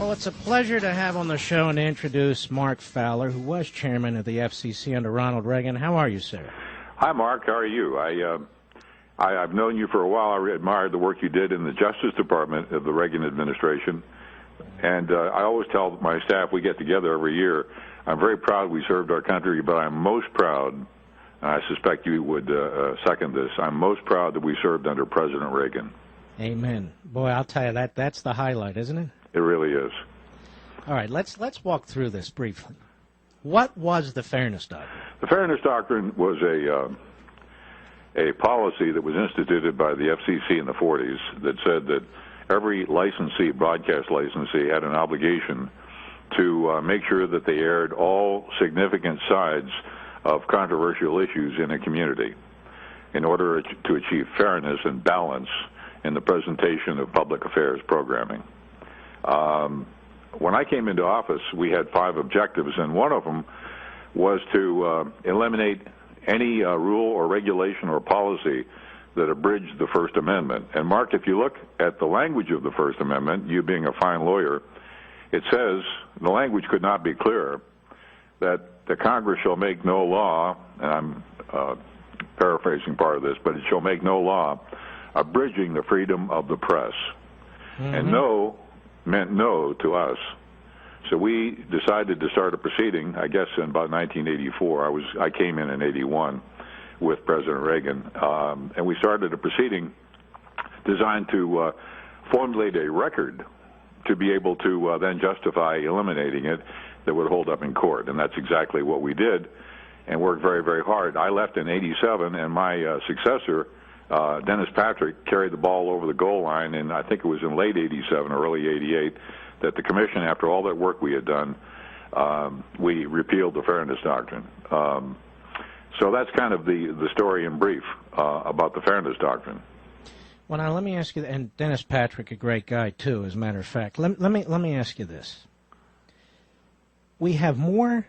Well, it's a pleasure to have on the show and introduce Mark Fowler, who was chairman of the FCC under Ronald Reagan. How are you, sir? Hi, Mark. How are you? I've known you for a while. I admired the work you did in the Justice Department of the Reagan administration. And I always tell my staff, we get together every year, I'm very proud we served our country, but I'm most proud, and I suspect you would second this, I'm most proud that we served under President Reagan. Amen. Boy, I'll tell you, that's the highlight, isn't it? It really is. All right, let's walk through this briefly. What was the Fairness Doctrine? The Fairness Doctrine was a policy that was instituted by the FCC in the 40s that said that every licensee, broadcast licensee, had an obligation to make sure that they aired all significant sides of controversial issues in a community in order to achieve fairness and balance in the presentation of public affairs programming. When I came into office, we had 5 objectives, and one of them was to eliminate any rule or regulation or policy that abridged the First Amendment. And Mark, if you look at the language of the First Amendment, you being a fine lawyer, it says, the language could not be clearer, that the Congress shall make no law, and I'm paraphrasing part of this, but it shall make no law abridging the freedom of the press. Mm-hmm. And no meant no to us. So we decided to start a proceeding, I guess in about 1984. I came in 81 with President Reagan, and we started a proceeding designed to formulate a record to be able to then justify eliminating it that would hold up in court. And that's exactly what we did and worked very, very hard. I left in 87, and my successor, Dennis Patrick, carried the ball over the goal line, and I think it was in late 87 or early 88 that the commission, after all that work we had done, we repealed the Fairness Doctrine. So that's kind of the story in brief about the Fairness Doctrine. Well, now let me ask you, and Dennis Patrick, a great guy too, as a matter of fact. Let me ask you this: we have more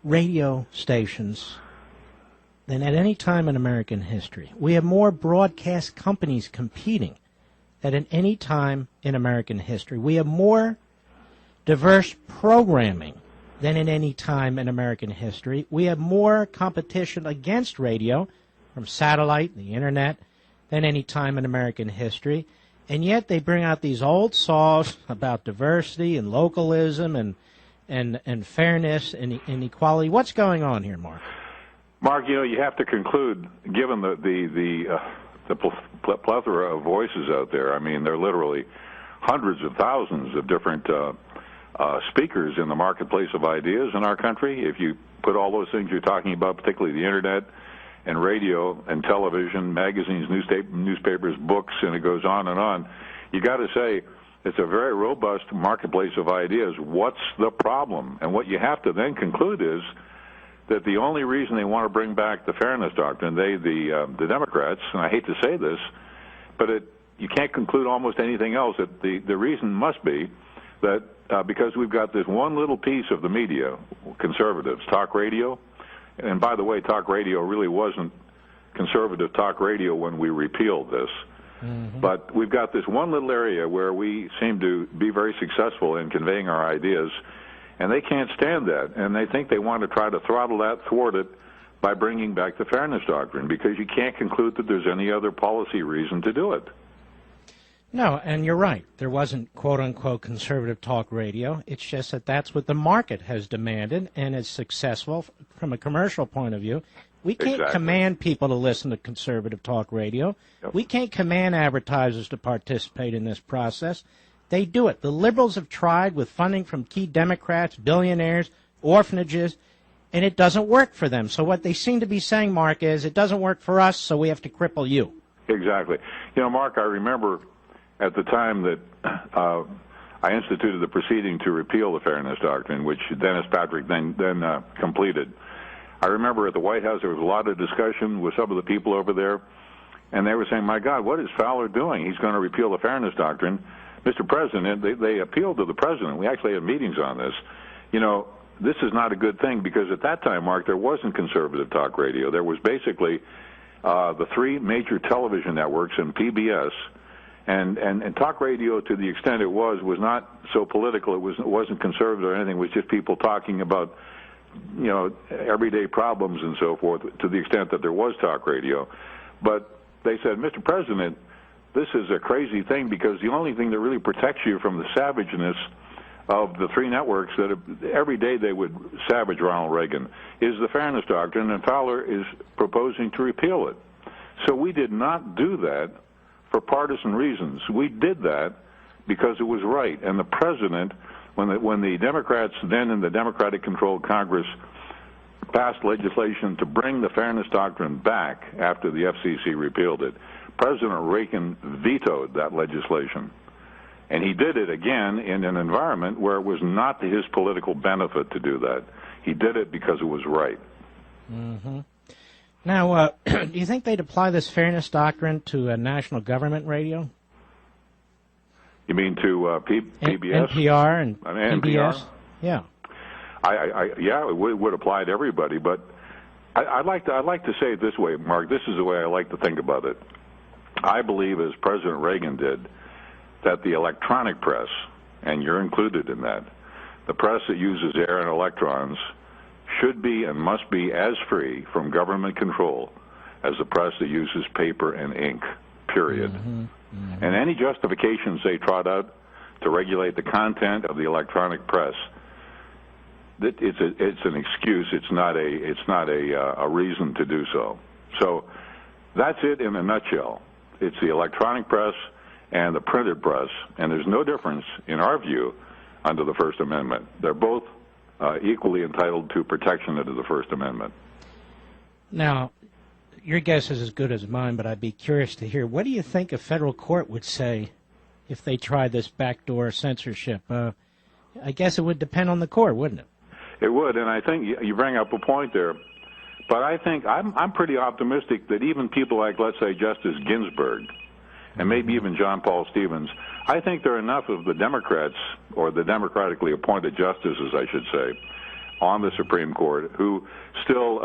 radio stations than at any time in American history. We have more broadcast companies competing than at any time in American history. We have more diverse programming than in any time in American history. We have more competition against radio from satellite, the internet, than any time in American history. And yet they bring out these old saws about diversity and localism and fairness and equality. What's going on here, Mark? Mark, you have to conclude, given the plethora of voices out there. I mean, there are literally hundreds of thousands of different speakers in the marketplace of ideas in our country. If you put all those things you're talking about, particularly the internet and radio and television, magazines, newspapers, books, and it goes on, you got to say it's a very robust marketplace of ideas. What's the problem? And what you have to then conclude is that the only reason they want to bring back the Fairness Doctrine, the Democrats, and I hate to say this, but you can't conclude almost anything else. That the reason must be that because we've got this one little piece of the media, conservatives, talk radio, and by the way, talk radio really wasn't conservative talk radio when we repealed this. Mm-hmm. But we've got this one little area where we seem to be very successful in conveying our ideas, and they can't stand that, and they think they want to try to throttle that, thwart it, by bringing back the Fairness Doctrine, because you can't conclude that there's any other policy reason to do it. No, and you're right. There wasn't quote-unquote conservative talk radio. It's just that that's what the market has demanded, and it's successful from a commercial point of view. We can't command people to listen to conservative talk radio. Yep. We can't command advertisers to participate in this process. They do it. The liberals have tried with funding from key Democrats, billionaires, orphanages, and it doesn't work for them. So what they seem to be saying, Mark, is it doesn't work for us, so we have to cripple you. Exactly. Mark, I remember at the time that I instituted the proceeding to repeal the Fairness Doctrine, which Dennis Patrick then completed. I remember at the White House there was a lot of discussion with some of the people over there, and they were saying, my God, what is Fowler doing? He's going to repeal the Fairness Doctrine. Mr. President, they appealed to the President. We actually had meetings on this. This is not a good thing, because at that time, Mark, there wasn't conservative talk radio. There was basically the 3 major television networks and PBS, And talk radio, to the extent it was not so political. It wasn't conservative or anything. It was just people talking about, everyday problems and so forth, to the extent that there was talk radio. But they said, Mr. President, this is a crazy thing, because the only thing that really protects you from the savageness of the three networks that every day they would savage Ronald Reagan is the Fairness Doctrine, and Fowler is proposing to repeal it. So we did not do that for partisan reasons. We did that because it was right. And the president, when the Democrats then in the Democratic-controlled Congress passed legislation to bring the Fairness Doctrine back after the FCC repealed it, President Reagan vetoed that legislation. And he did it again in an environment where it was not to his political benefit to do that. He did it because it was right. Mm-hmm. Now, do you think they'd apply this Fairness Doctrine to a national government radio? You mean to PBS? NPR and PBS? NPR? Yeah. Yeah, it would apply to everybody. But I'd like to say it this way, Mark. This is the way I like to think about it. I believe, as President Reagan did, that the electronic press, and you're included in that, the press that uses air and electrons, should be and must be as free from government control as the press that uses paper and ink, period. Mm-hmm. Mm-hmm. And any justifications they trot out to regulate the content of the electronic press, it's an excuse. It's not a reason to do so. So that's it in a nutshell. It's the electronic press and the printed press, and there's no difference, in our view, under the First Amendment. They're both equally entitled to protection under the First Amendment. Now, your guess is as good as mine, but I'd be curious to hear, what do you think a federal court would say if they tried this backdoor censorship? I guess it would depend on the court, wouldn't it? It would, and I think you bring up a point there. But I think I'm pretty optimistic that even people like, let's say, Justice Ginsburg, and maybe even John Paul Stevens, I think there are enough of the Democrats, or the democratically appointed justices, I should say, on the Supreme Court who still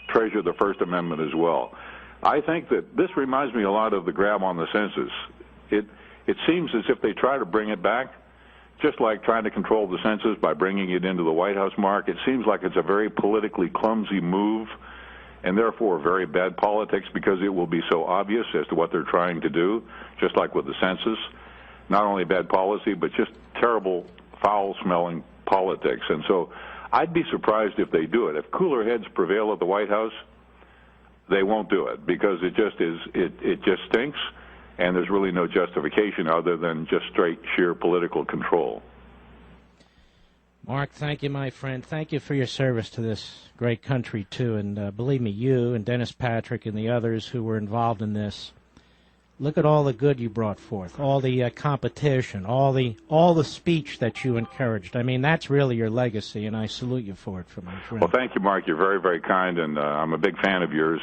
treasure the First Amendment as well. I think that this reminds me a lot of the grab on the census. It seems as if they try to bring it back, just like trying to control the census by bringing it into the White House, Mark. It seems like it's a very politically clumsy move, and therefore very bad politics, because it will be so obvious as to what they're trying to do, just like with the census. Not only bad policy, but just terrible, foul-smelling politics. And so I'd be surprised if they do it. If cooler heads prevail at the White House, they won't do it, because it just stinks, and there's really no justification other than just straight, sheer political control. Mark, thank you, my friend. Thank you for your service to this great country, too. And believe me, you and Dennis Patrick and the others who were involved in this, look at all the good you brought forth, all the competition, all the speech that you encouraged. I mean, that's really your legacy, and I salute you for it, my friend. Well, thank you, Mark. You're very, very kind, and I'm a big fan of yours,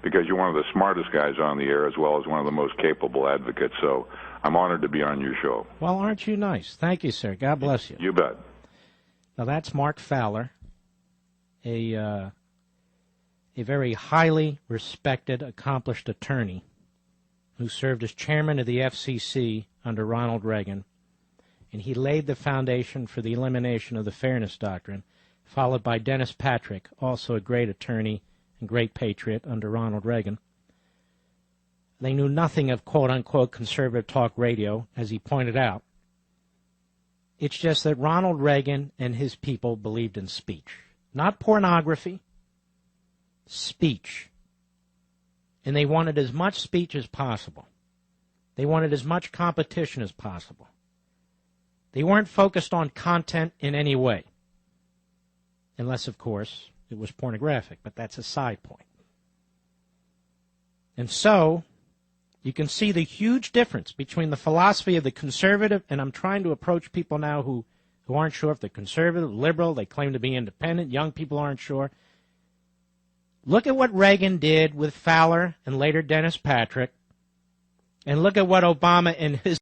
because you're one of the smartest guys on the air, as well as one of the most capable advocates. So I'm honored to be on your show. Well, aren't you nice? Thank you, sir. God bless you. You bet. Now, that's Mark Fowler, a very highly respected, accomplished attorney who served as chairman of the FCC under Ronald Reagan, and he laid the foundation for the elimination of the Fairness Doctrine, followed by Dennis Patrick, also a great attorney and great patriot under Ronald Reagan. They knew nothing of quote-unquote conservative talk radio, as he pointed out. It's just that Ronald Reagan and his people believed in speech. Not pornography, speech. And they wanted as much speech as possible. They wanted as much competition as possible. They weren't focused on content in any way. Unless, of course, it was pornographic, but that's a side point. And so, you can see the huge difference between the philosophy of the conservative, and I'm trying to approach people now who aren't sure if they're conservative, liberal, they claim to be independent, young people aren't sure. Look at what Reagan did with Fowler and later Dennis Patrick, and look at what Obama and his